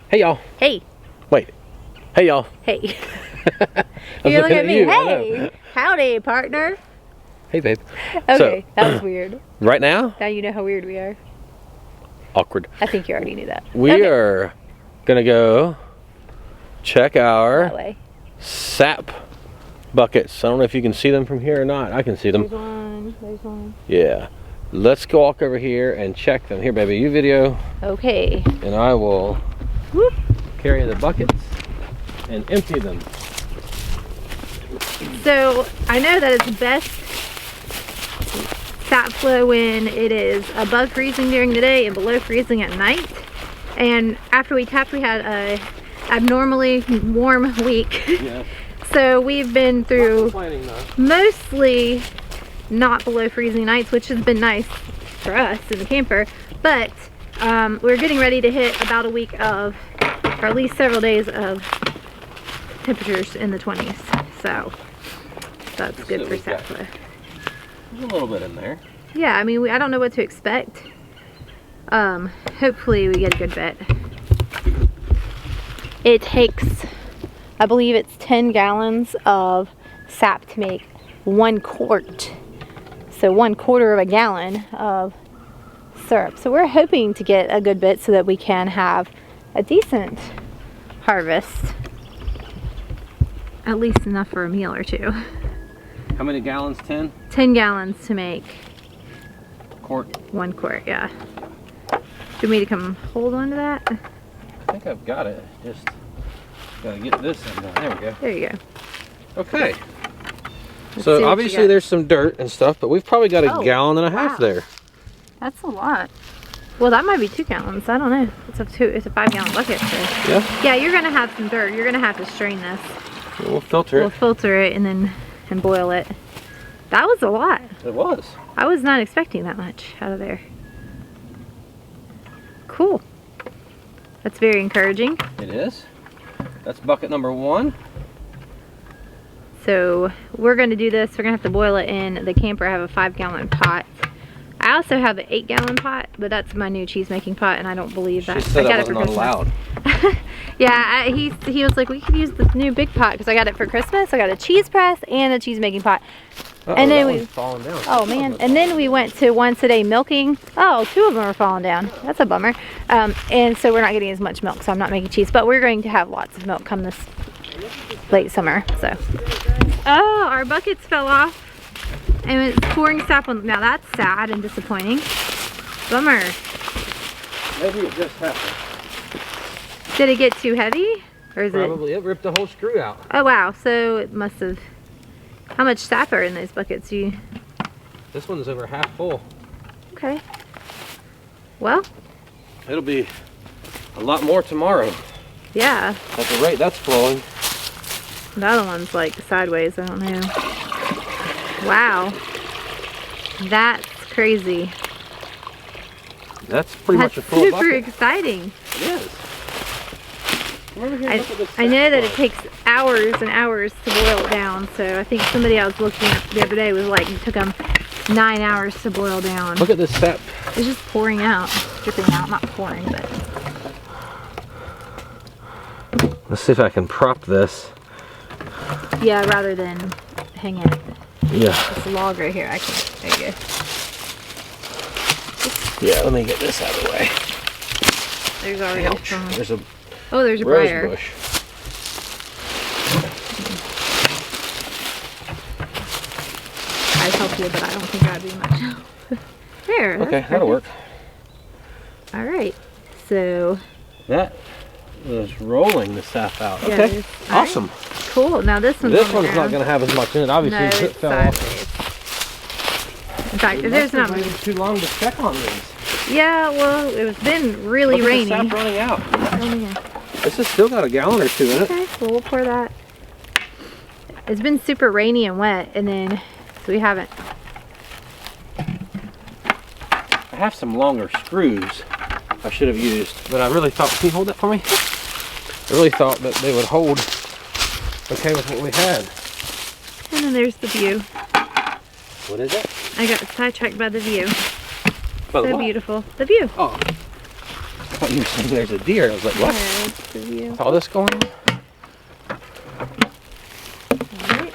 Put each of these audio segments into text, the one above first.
Hey y'all. Hey. Wait. Hey y'all. Hey. You're looking at me. Hey. Howdy, partner. Hey, babe. Okay, that was weird. Right now? Now you know how weird we are. Awkward. I think you already knew that. We are gonna go check our sap buckets. I don't know if you can see them from here or not. I can see them. There's one. There's one. Yeah. Let's go walk over here and check them. Here, baby, you video. Okay. And I will carry the buckets and empty them. So I know that it's best sap flow when it is above freezing during the day and below freezing at night. And after we tapped, we had a abnormally warm week. Yeah. So we've been through mostly not below freezing nights, which has been nice for us in the camper. But we're getting ready to hit about a week of, or at least several days of temperatures in the 20s. So that's good for sap flow. There's a little bit in there. Yeah, I mean, I don't know what to expect. Hopefully we get a good bit. It takes, I believe it's 10 gallons of sap to make 1 quart. So 1/4 of a gallon of syrup. So we're hoping to get a good bit so that we can have a decent harvest. At least enough for a meal or two. How many gallons? 10? 10 gallons to make Quart. 1 quart, yeah. Do you want me to come hold on to that? I think I've got it. Just gotta get this in there. There we go. There you go. Okay. Let's see So what you obviously got. there's some dirt and stuff, but we've probably got a gallon and a half there. That's a lot. Well, that might be 2 gallons. I don't know. It's a 5-gallon bucket. So. Yeah. Yeah, you're gonna have some dirt. You're gonna have to strain this. We'll filter We'll it. filter it and boil it. That was a lot. It was. I was not expecting that much out of there. Cool. That's very encouraging. It is. That's bucket number 1. So we're going to do this. We're going to have to boil it in the camper. I have a 5-gallon pot. I also have an 8-gallon pot, but that's my new cheese making pot, and I don't believe that. She said I got that it for wasn't allowed. Yeah, he was like, we could use the new big pot because I got it for Christmas. I got a cheese press and a cheese making pot. And then we falling down. Oh man! And then we went to once a day milking. Oh, 2 of them are falling down. That's a bummer. And so we're not getting as much milk, so I'm not making cheese. But we're going to have lots of milk come this late summer. So, oh, our buckets fell off, and it's pouring sap on. Now that's sad and disappointing. Bummer. Maybe it just happened. Did it get too heavy, or is Probably it ripped the whole screw out. Oh wow! So it must have. How much sap are in those buckets? This one's over half full. Okay. Well. It'll be a lot more tomorrow. Yeah. At the rate that's flowing. The other one's like sideways. I don't know. Wow. That's crazy. That's pretty much a full bucket. Super exciting. It is. Come over here and look at this I know that it sap takes hours and hours to boil it down. So I think somebody I was looking at the other day was like, it took them 9 hours to boil down. Look at this sap. It's just pouring out, dripping out, not pouring, but. Let's see if I can prop this. Yeah, rather than hang it. Yeah. This log right here, I can. There you go. Yeah, let me get this out of the way. There's already Ouch. some. There's a Oh, there's a rose briar. bush. I'd help you, but I don't think that'd be much help. There. Okay, that'll work. All right. So. That is rolling the sap out. Yeah, Okay, awesome. Right. Cool. Now this one's This on the one's not ground. going to have as much in it, obviously. No, It it's fell sideways. off. In fact, there's not much. Too long to check on these. Yeah, well, it's been really Look rainy. at the sap running out. Oh, yeah. This has still got a gallon or 2 in it. Okay, well, we'll pour that. It's been super rainy and wet, and then so we haven't. I have some longer screws I should have used, but I really thought, can you hold that for me? I really thought that they would hold okay with what we had. And then there's the view. What is it? I got sidetracked by the view. By the So what? beautiful. The view. Oh. thought you were saying there's a deer. I was like, what? All this going on? Alright.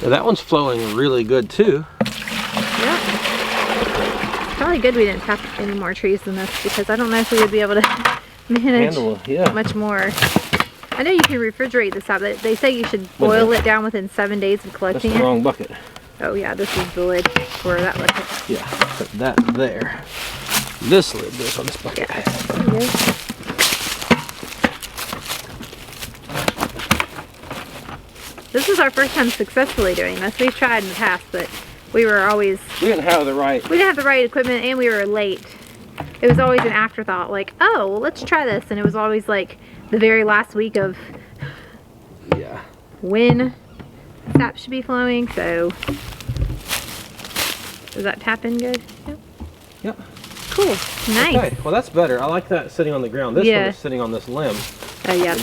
Yeah, that one's flowing really good too. Yep. Probably good we didn't tap any more trees than this, because I don't know if we would be able to manage much more. I know you can refrigerate this out. They say you should boil it down within 7 days of collecting it. That's the wrong bucket. Oh yeah, this is the lid for that bucket. Yeah, put that there. This lid goes on this bucket. Yeah. There you go. This is our first time successfully doing this. We've tried in the past, but we didn't have the right equipment, and we were late. It was always an afterthought, like, oh, well, let's try this, and it was always like the very last week of when sap should be flowing. So is that tapping good? Yep. Cool. Nice. Okay, well that's better. I like that sitting on the ground. This one is sitting on this limb. Oh yeah,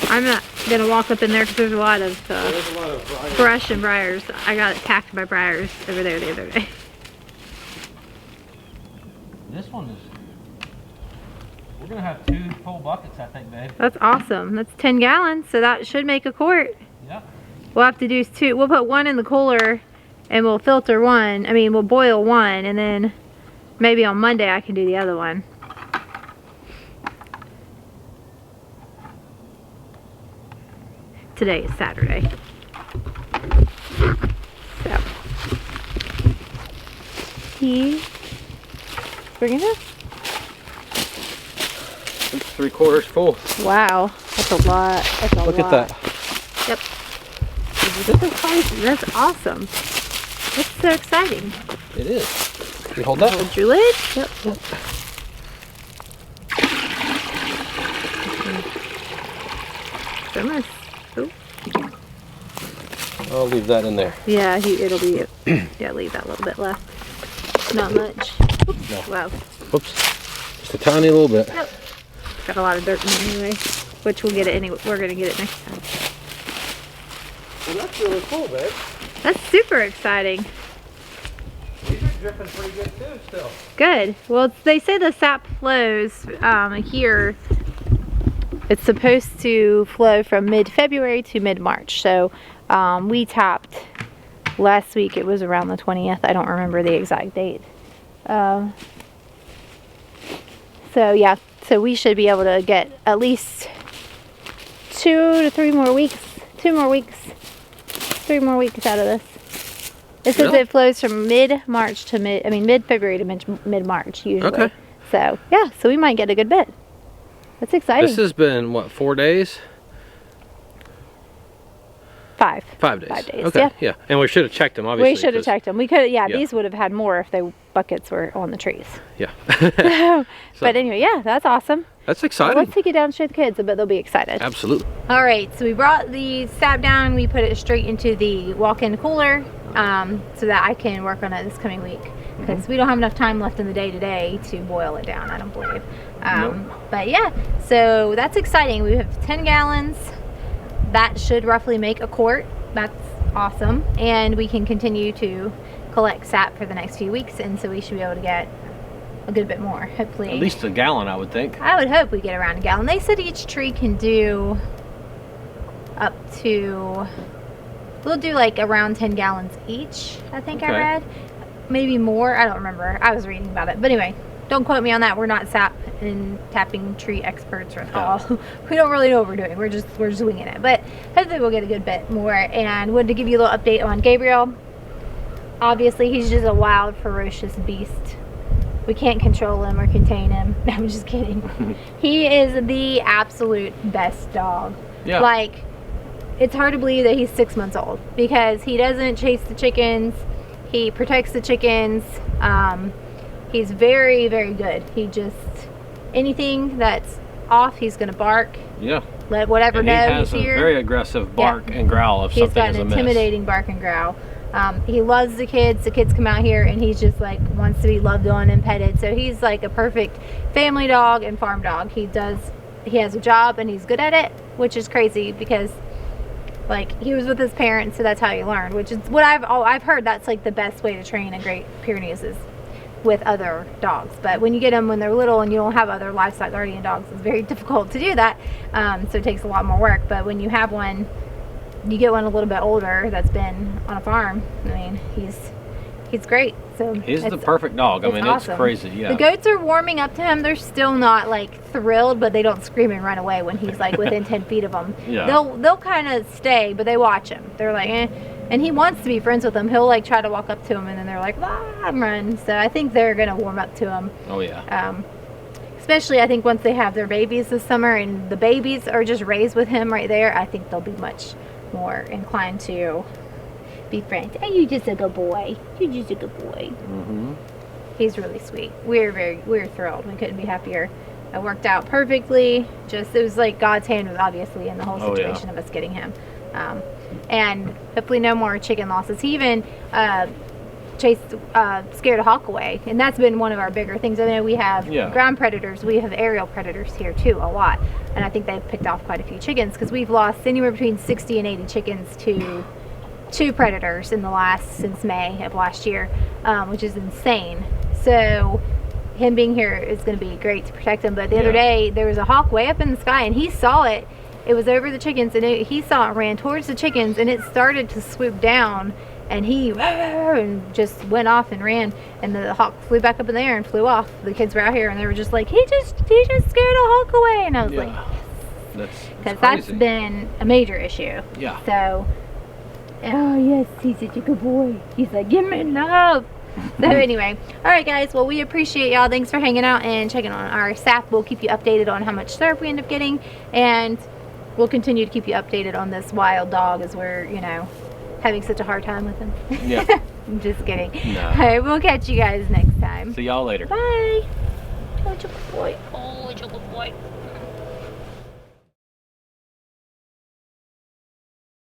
I'm not gonna walk up in there because there's a lot of brush and briars. I got attacked by briars over there the other day. This one is, we're gonna have 2 full buckets, I think, babe. That's awesome. That's 10 gallons, so that should make a quart. Yeah. We'll have to do 2. We'll put 1 in the cooler and we'll filter 1. I mean, we'll boil 1, and then maybe on Monday I can do the other one. Today is Saturday. So, bring it up. It's 3/4 full. Wow, that's a lot. That's a lot. Look at that. Yep. This is crazy. That's awesome. That's so exciting. It is. You hold that? Hold your lid. Yep. Almost. Oh. I'll leave that in there. Yeah, it'll be. Yeah, leave that little bit left. Not much. Oops. No. Wow. Oops. Just a tiny little bit. Yep. Got a lot of dirt in it anyway, which we'll get it anyway. We're gonna get it next time. Well, that's really cool, babe. That's super exciting. These are dripping pretty good too, still. Good. Well, they say the sap flows here. It's supposed to flow from mid-February to mid-March. So we tapped last week. It was around the 20th. I don't remember the exact date. So yeah. So we should be able to get at least 2 to 3 more weeks. 2 more weeks. 3 more weeks out of this. It says it flows from mid-March to mid-February to mid-March usually. Okay. So yeah, so we might get a good bit. That's exciting. This has been what, 4 days? 5. 5 days. 5 days. Okay. Yeah. And we should have checked them, obviously. We should have checked them. We could. Yeah, these would have had more if the buckets were on the trees. Yeah. But anyway, yeah, that's awesome. That's exciting. Well, let's take it down and show the kids. I bet they'll be excited. Absolutely. All right, so we brought the sap down. We put it straight into the walk-in cooler so that I can work on it this coming week, because we don't have enough time left in the day today to boil it down, I don't believe. But yeah, so that's exciting. We have 10 gallons. That should roughly make a quart. That's awesome. And we can continue to collect sap for the next few weeks, and so we should be able to get a good bit more, hopefully. At least a gallon, I would think. I would hope we get around a gallon. They said each tree can do up to, we'll do like around 10 gallons each, I think. I read. Maybe more, I don't remember. I was reading about it. But anyway, don't quote me on that. We're not sap and tapping tree experts at all. We don't really know what we're doing. We're just winging it. But hopefully we'll get a good bit more. And wanted to give you a little update on Gabriel. Obviously, he's just a wild, ferocious beast. We can't control him or contain him. No, I'm just kidding. He is the absolute best dog. Yeah. Like, it's hard to believe that he's 6 months old, because he doesn't chase the chickens. He protects the chickens. He's very, very good. He just, anything that's off, he's gonna bark. Yeah. Let whatever know he's here. He has a very aggressive bark and growl if something is amiss. He's got an intimidating bark and growl. He loves the kids. The kids come out here and he's just like wants to be loved on and petted. So he's like a perfect family dog and farm dog. He has a job and he's good at it, which is crazy because like he was with his parents, so that's how he learned, which is what I've heard. That's like the best way to train a Great Pyrenees is with other dogs. But when you get them when they're little and you don't have other livestock guardian dogs, it's very difficult to do that. So it takes a lot more work. But when you have one, you get one a little bit older that's been on a farm, I mean, he's great. So he's the perfect dog. I mean, awesome. It's crazy. Yeah. The goats are warming up to him. They're still not like thrilled, but they don't scream and run away when he's like within 10 feet of them. Yeah. They'll kind of stay, but they watch him. They're like, eh. And he wants to be friends with them. He'll like try to walk up to him, and then they're like, ah, and run. So I think they're gonna warm up to him. Oh yeah. Especially I think once they have their babies this summer, and the babies are just raised with him right there, I think they'll be much more inclined to be friends. Hey, you just a good boy. You're just a good boy. Mm-hmm. He's really sweet. We're thrilled. We couldn't be happier. It worked out perfectly. Just it was like God's hand was obviously in the whole situation of us getting him. And hopefully no more chicken losses. He even scared a hawk away, and that's been one of our bigger things. I know we have ground predators, we have aerial predators here too, a lot, and I think they've picked off quite a few chickens because we've lost anywhere between 60 and 80 chickens to predators since May of last year, which is insane. So him being here is going to be great to protect him. But the other day there was a hawk way up in the sky, and he saw it. It was over the chickens, and he saw it, ran towards the chickens, and it started to swoop down, and he and just went off and ran, and the hawk flew back up in the air and flew off. The kids were out here, and they were just like, he just scared a hawk away, and I was like, yes, because that's been a major issue. Yeah. So, oh yes, he's such a good boy. He's like, give me love. So anyway, all right guys, well, we appreciate y'all. Thanks for hanging out and checking on our sap. We'll keep you updated on how much syrup we end up getting, and we'll continue to keep you updated on this wild dog as we're, you know, having such a hard time with him. Yeah. I'm just kidding. No. All right, we'll catch you guys next time. See y'all later. Bye. Oh, it's a good boy. Oh, it's a good boy.